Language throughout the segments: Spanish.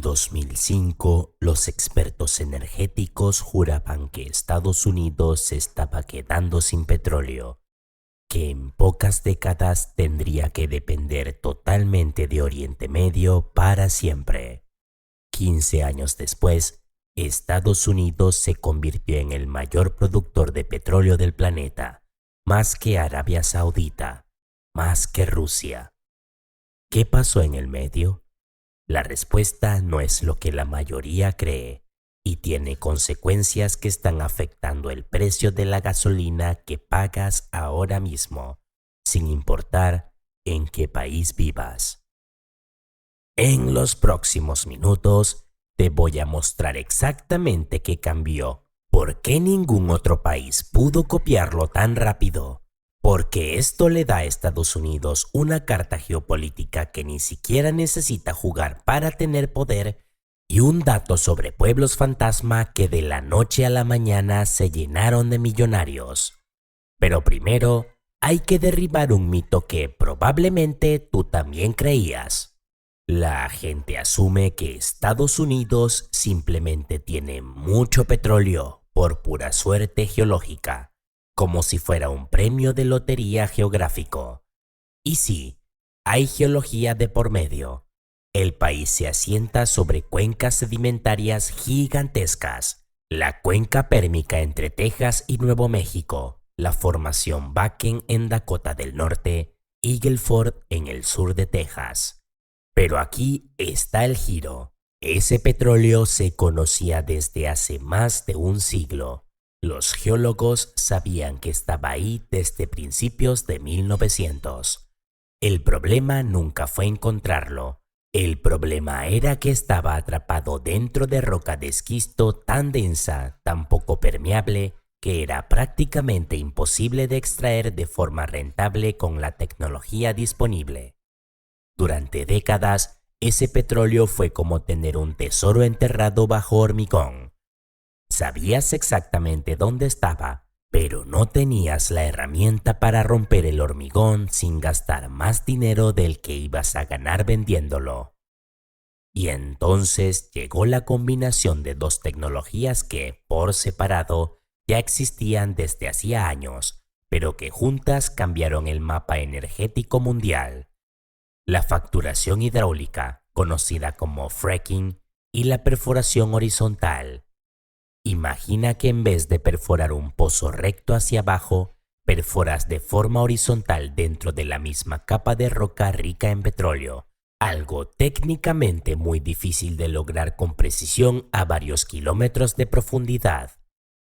En 2005, los expertos energéticos juraban que Estados Unidos se estaba quedando sin petróleo, que en pocas décadas tendría que depender totalmente de Oriente Medio para siempre. 15 años después, Estados Unidos se convirtió en el mayor productor de petróleo del planeta, más que Arabia Saudita, más que Rusia. ¿Qué pasó en el medio? La respuesta no es lo que la mayoría cree y tiene consecuencias que están afectando el precio de la gasolina que pagas ahora mismo, sin importar en qué país vivas. En los próximos minutos te voy a mostrar exactamente qué cambió, por qué ningún otro país pudo copiarlo tan rápido, porque esto le da a Estados Unidos una carta geopolítica que ni siquiera necesita jugar para tener poder, y un dato sobre pueblos fantasma que de la noche a la mañana se llenaron de millonarios. Pero primero hay que derribar un mito que probablemente tú también creías. La gente asume que Estados Unidos simplemente tiene mucho petróleo por pura suerte geológica, como si fuera un premio de lotería geográfico. Y sí, hay geología de por medio. El país se asienta sobre cuencas sedimentarias gigantescas. La cuenca pérmica entre Texas y Nuevo México, la formación Bakken en Dakota del Norte, Eagle Ford en el sur de Texas. Pero aquí está el giro. Ese petróleo se conocía desde hace más de un siglo. Los geólogos sabían que estaba ahí desde principios de 1900. El problema nunca fue encontrarlo. El problema era que estaba atrapado dentro de roca de esquisto tan densa, tan poco permeable, que era prácticamente imposible de extraer de forma rentable con la tecnología disponible. Durante décadas, ese petróleo fue como tener un tesoro enterrado bajo hormigón. Sabías exactamente dónde estaba, pero no tenías la herramienta para romper el hormigón sin gastar más dinero del que ibas a ganar vendiéndolo. Y entonces llegó la combinación de dos tecnologías que, por separado, ya existían desde hacía años, pero que juntas cambiaron el mapa energético mundial. La fracturación hidráulica, conocida como fracking, y la perforación horizontal. Imagina que en vez de perforar un pozo recto hacia abajo, perforas de forma horizontal dentro de la misma capa de roca rica en petróleo, algo técnicamente muy difícil de lograr con precisión a varios kilómetros de profundidad.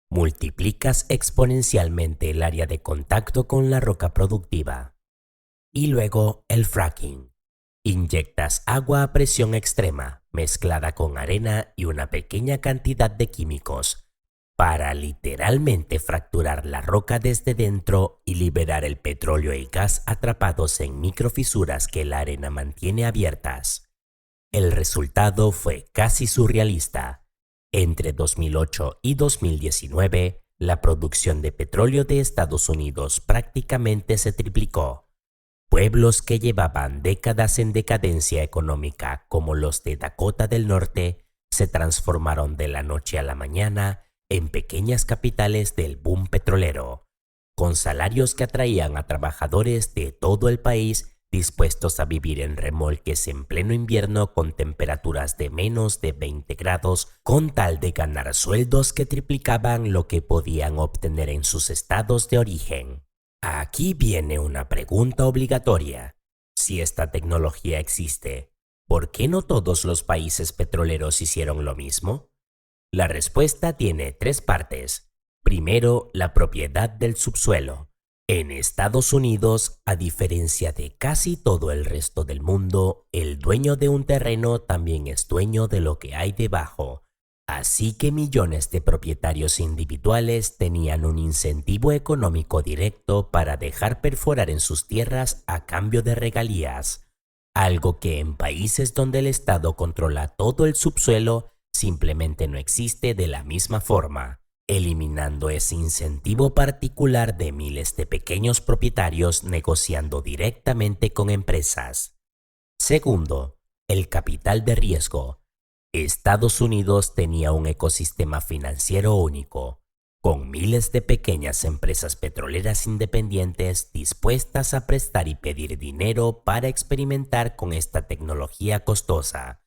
Multiplicas exponencialmente el área de contacto con la roca productiva. Y luego el fracking. Inyectas agua a presión extrema, mezclada con arena y una pequeña cantidad de químicos, para literalmente fracturar la roca desde dentro y liberar el petróleo y gas atrapados en microfisuras que la arena mantiene abiertas. El resultado fue casi surrealista. Entre 2008 y 2019, la producción de petróleo de Estados Unidos prácticamente se triplicó. Pueblos que llevaban décadas en decadencia económica, como los de Dakota del Norte, se transformaron de la noche a la mañana en pequeñas capitales del boom petrolero, con salarios que atraían a trabajadores de todo el país dispuestos a vivir en remolques en pleno invierno con temperaturas de menos de 20 grados, con tal de ganar sueldos que triplicaban lo que podían obtener en sus estados de origen. Aquí viene una pregunta obligatoria. Si esta tecnología existe, ¿por qué no todos los países petroleros hicieron lo mismo? La respuesta tiene tres partes. Primero, la propiedad del subsuelo. En Estados Unidos, a diferencia de casi todo el resto del mundo, el dueño de un terreno también es dueño de lo que hay debajo. Así que millones de propietarios individuales tenían un incentivo económico directo para dejar perforar en sus tierras a cambio de regalías, algo que en países donde el Estado controla todo el subsuelo simplemente no existe de la misma forma, eliminando ese incentivo particular de miles de pequeños propietarios negociando directamente con empresas. Segundo, el capital de riesgo. Estados Unidos tenía un ecosistema financiero único, con miles de pequeñas empresas petroleras independientes dispuestas a prestar y pedir dinero para experimentar con esta tecnología costosa,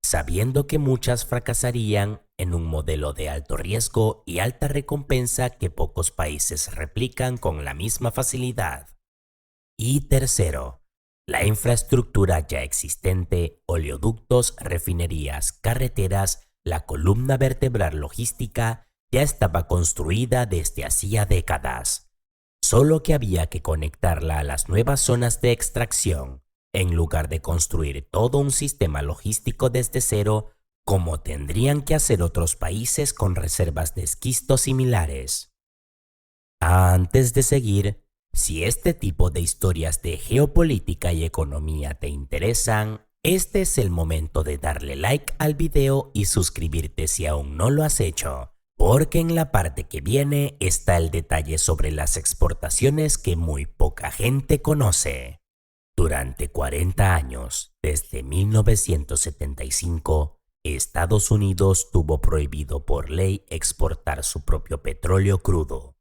sabiendo que muchas fracasarían en un modelo de alto riesgo y alta recompensa que pocos países replican con la misma facilidad. Y tercero, la infraestructura ya existente, oleoductos, refinerías, carreteras, la columna vertebral logística, ya estaba construida desde hacía décadas. Solo que había que conectarla a las nuevas zonas de extracción, en lugar de construir todo un sistema logístico desde cero, como tendrían que hacer otros países con reservas de esquisto similares. Antes de seguir, si este tipo de historias de geopolítica y economía te interesan, este es el momento de darle like al video y suscribirte si aún no lo has hecho, porque en la parte que viene está el detalle sobre las exportaciones que muy poca gente conoce. Durante 40 años, desde 1975, Estados Unidos tuvo prohibido por ley exportar su propio petróleo crudo.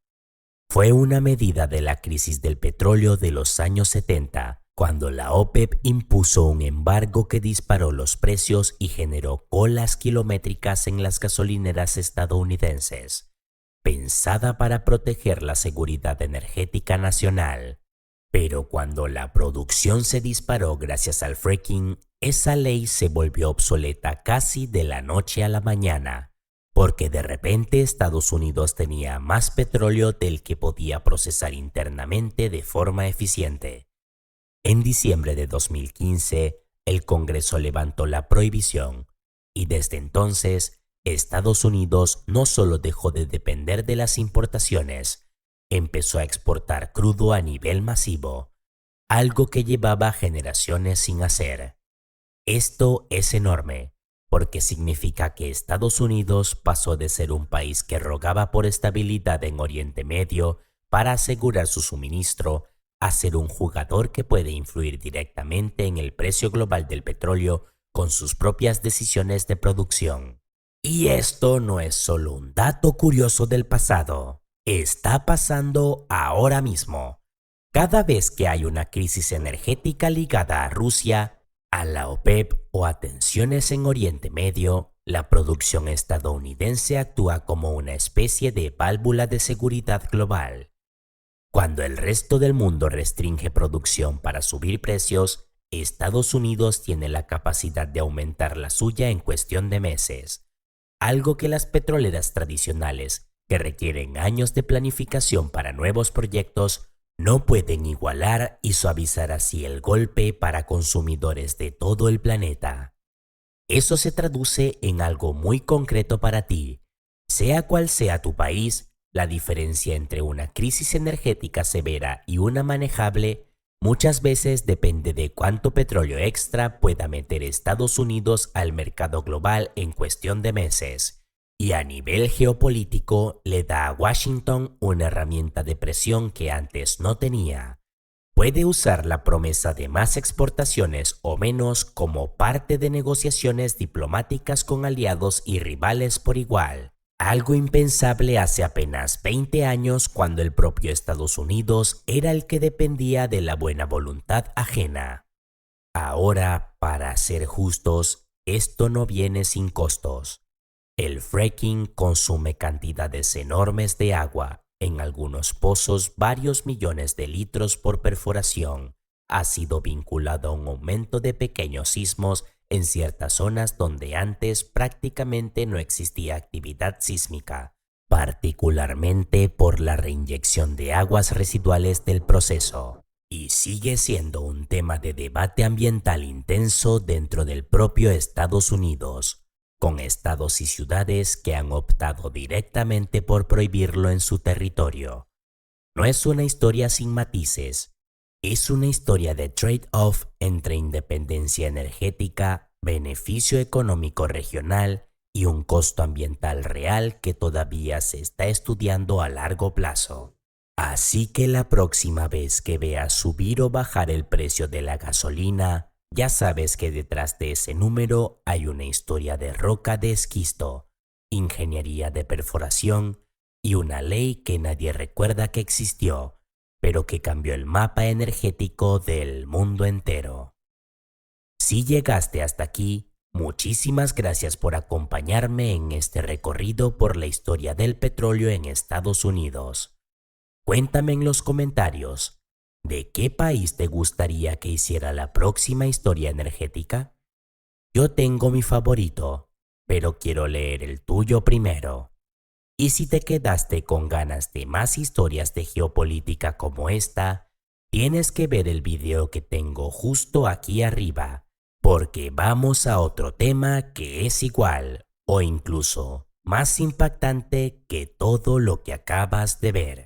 Fue una medida de la crisis del petróleo de los años 70, cuando la OPEP impuso un embargo que disparó los precios y generó colas kilométricas en las gasolineras estadounidenses, pensada para proteger la seguridad energética nacional. Pero cuando la producción se disparó gracias al fracking, esa ley se volvió obsoleta casi de la noche a la mañana, porque de repente Estados Unidos tenía más petróleo del que podía procesar internamente de forma eficiente. En diciembre de 2015, el Congreso levantó la prohibición y desde entonces, Estados Unidos no solo dejó de depender de las importaciones, empezó a exportar crudo a nivel masivo, algo que llevaba generaciones sin hacer. Esto es enorme, porque significa que Estados Unidos pasó de ser un país que rogaba por estabilidad en Oriente Medio para asegurar su suministro a ser un jugador que puede influir directamente en el precio global del petróleo con sus propias decisiones de producción. Y esto no es solo un dato curioso del pasado, está pasando ahora mismo. Cada vez que hay una crisis energética ligada a Rusia, a la OPEP o a tensiones en Oriente Medio, la producción estadounidense actúa como una especie de válvula de seguridad global. Cuando el resto del mundo restringe producción para subir precios, Estados Unidos tiene la capacidad de aumentar la suya en cuestión de meses, algo que las petroleras tradicionales, que requieren años de planificación para nuevos proyectos, no pueden igualar y suavizar así el golpe para consumidores de todo el planeta. Eso se traduce en algo muy concreto para ti. Sea cual sea tu país, la diferencia entre una crisis energética severa y una manejable muchas veces depende de cuánto petróleo extra pueda meter Estados Unidos al mercado global en cuestión de meses. Y a nivel geopolítico le da a Washington una herramienta de presión que antes no tenía. Puede usar la promesa de más exportaciones o menos como parte de negociaciones diplomáticas con aliados y rivales por igual. Algo impensable hace apenas 20 años cuando el propio Estados Unidos era el que dependía de la buena voluntad ajena. Ahora, para ser justos, esto no viene sin costos. El fracking consume cantidades enormes de agua, en algunos pozos varios millones de litros por perforación. Ha sido vinculado a un aumento de pequeños sismos en ciertas zonas donde antes prácticamente no existía actividad sísmica, particularmente por la reinyección de aguas residuales del proceso. Y sigue siendo un tema de debate ambiental intenso dentro del propio Estados Unidos, con estados y ciudades que han optado directamente por prohibirlo en su territorio. No es una historia sin matices, es una historia de trade-off entre independencia energética, beneficio económico regional y un costo ambiental real que todavía se está estudiando a largo plazo. Así que la próxima vez que veas subir o bajar el precio de la gasolina, Ya sabes que detrás de ese número hay una historia de roca de esquisto, ingeniería de perforación y una ley que nadie recuerda que existió, pero que cambió el mapa energético del mundo entero. Si llegaste hasta aquí, muchísimas gracias por acompañarme en este recorrido por la historia del petróleo en Estados Unidos. Cuéntame en los comentarios, ¿de qué país te gustaría que hiciera la próxima historia energética? Yo tengo mi favorito, pero quiero leer el tuyo primero. Y si te quedaste con ganas de más historias de geopolítica como esta, tienes que ver el video que tengo justo aquí arriba, porque vamos a otro tema que es igual o incluso más impactante que todo lo que acabas de ver.